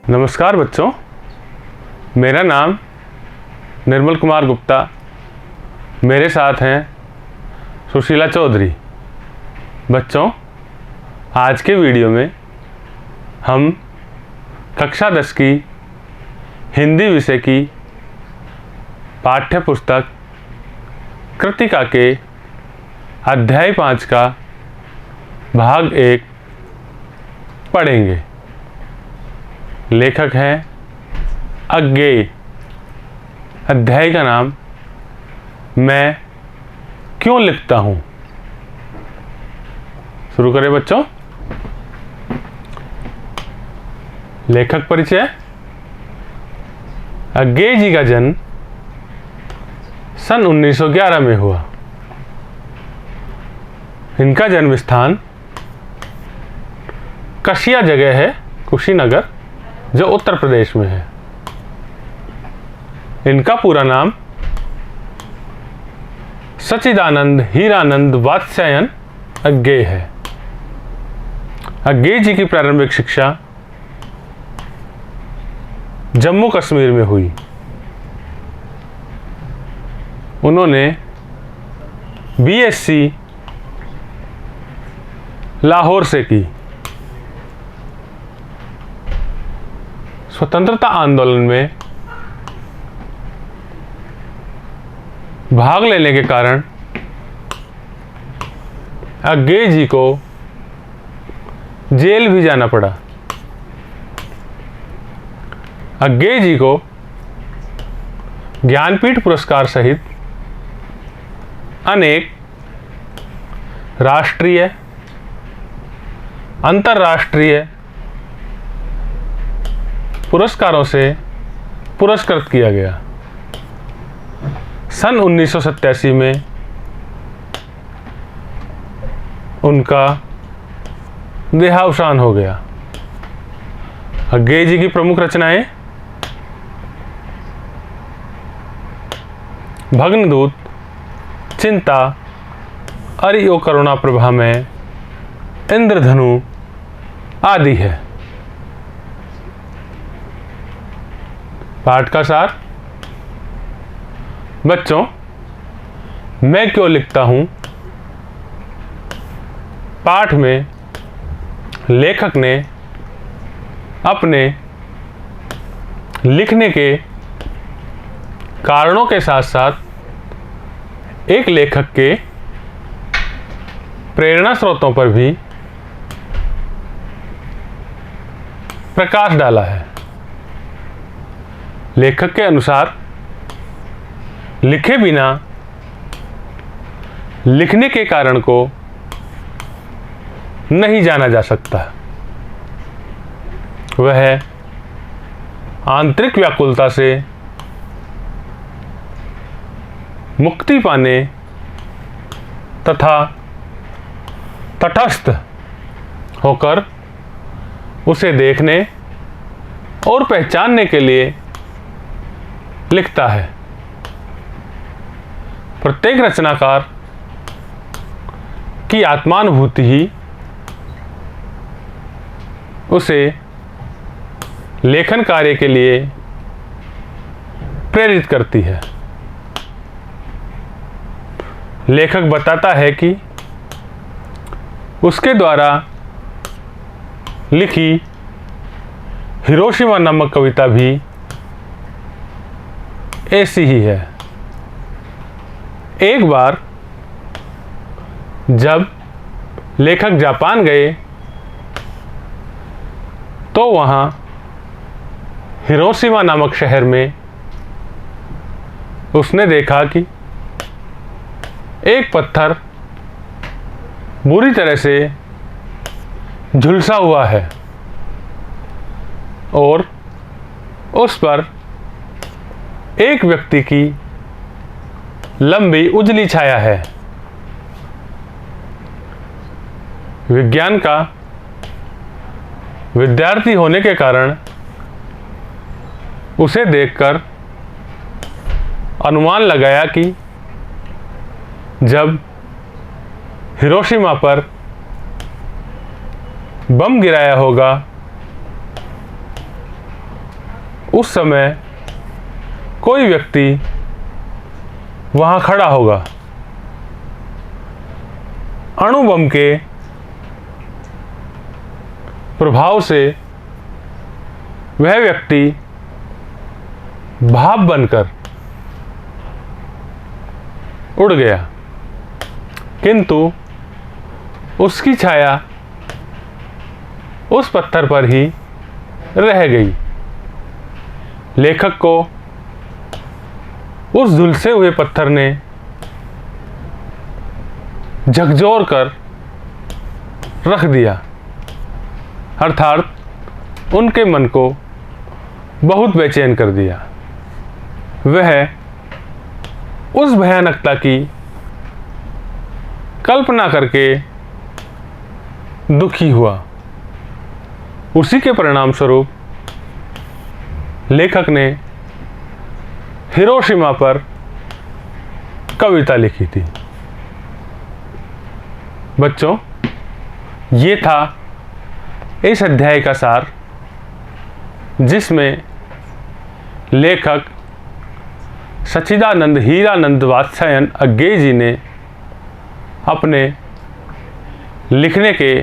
नमस्कार बच्चों, मेरा नाम निर्मल कुमार गुप्ता। मेरे साथ हैं सुशीला चौधरी। बच्चों, आज के वीडियो में हम कक्षा 10 की हिंदी विषय की पाठ्य पुस्तक कृतिका के अध्याय 5 का भाग 1 पढ़ेंगे। लेखक हैं अज्ञेय। अध्याय का नाम मैं क्यों लिखता हूँ। शुरू करें बच्चों। लेखक परिचय। अज्ञेय जी का जन्म सन 1911 में हुआ। इनका जन्म स्थान कसिया जगह है, कुशीनगर, जो उत्तर प्रदेश में है। इनका पूरा नाम सच्चिदानंद हीरानंद वात्स्यायन अज्ञेय है। अज्ञेय जी की प्रारंभिक शिक्षा जम्मू कश्मीर में हुई। उन्होंने बीएससी लाहौर से की। स्वतंत्रता आंदोलन में भाग लेने के कारण अज्ञेय जी को जेल भी जाना पड़ा। अज्ञेय जी को ज्ञानपीठ पुरस्कार सहित अनेक राष्ट्रीय, अंतर्राष्ट्रीय पुरस्कारों से पुरस्कृत किया गया। सन 1987 में उनका देहावसान हो गया। अज्ञेय जी की प्रमुख रचनाएं भग्नदूत, चिंता, अरि ओ करुणा प्रभा में, इंद्रधनु आदि है। पाठ का सार। बच्चों, मैं क्यों लिखता हूं। पाठ में लेखक ने अपने लिखने के कारणों के साथ साथ एक लेखक के प्रेरणा स्रोतों पर भी प्रकाश डाला है। लेखक के अनुसार लिखे बिना लिखने के कारण को नहीं जाना जा सकता। वह आंतरिक व्याकुलता से मुक्ति पाने तथा तटस्थ होकर उसे देखने और पहचानने के लिए लिखता है। प्रत्येक रचनाकार की आत्मानुभूति ही उसे लेखन कार्य के लिए प्रेरित करती है। लेखक बताता है कि उसके द्वारा लिखी हिरोशिमा नामक कविता भी ऐसी ही है। एक बार जब लेखक जापान गए तो वहाँ हिरोशिमा नामक शहर में उसने देखा कि एक पत्थर बुरी तरह से झुलसा हुआ है और उस पर एक व्यक्ति की लंबी उजली छाया है। विज्ञान का विद्यार्थी होने के कारण उसे देखकर अनुमान लगाया कि जब हिरोशिमा पर बम गिराया होगा उस समय कोई व्यक्ति वहाँ खड़ा होगा। अणु बम के प्रभाव से वह व्यक्ति भाप बनकर उड़ गया, किंतु उसकी छाया उस पत्थर पर ही रह गई। लेखक को उस झुलसे हुए पत्थर ने झकझोर कर रख दिया, अर्थात उनके मन को बहुत बेचैन कर दिया। वह उस भयानकता की कल्पना करके दुखी हुआ। उसी के परिणाम स्वरूप लेखक ने हिरोशिमा पर कविता लिखी थी। बच्चों, ये था इस अध्याय का सार, जिसमें लेखक सच्चिदानंद हीरानंद वात्स्यायन अज्ञेय जी ने अपने लिखने के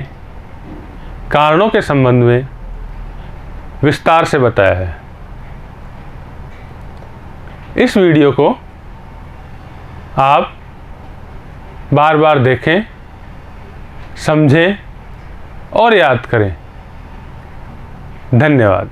कारणों के संबंध में विस्तार से बताया है। इस वीडियो को आप बार बार देखें, समझें और याद करें। धन्यवाद।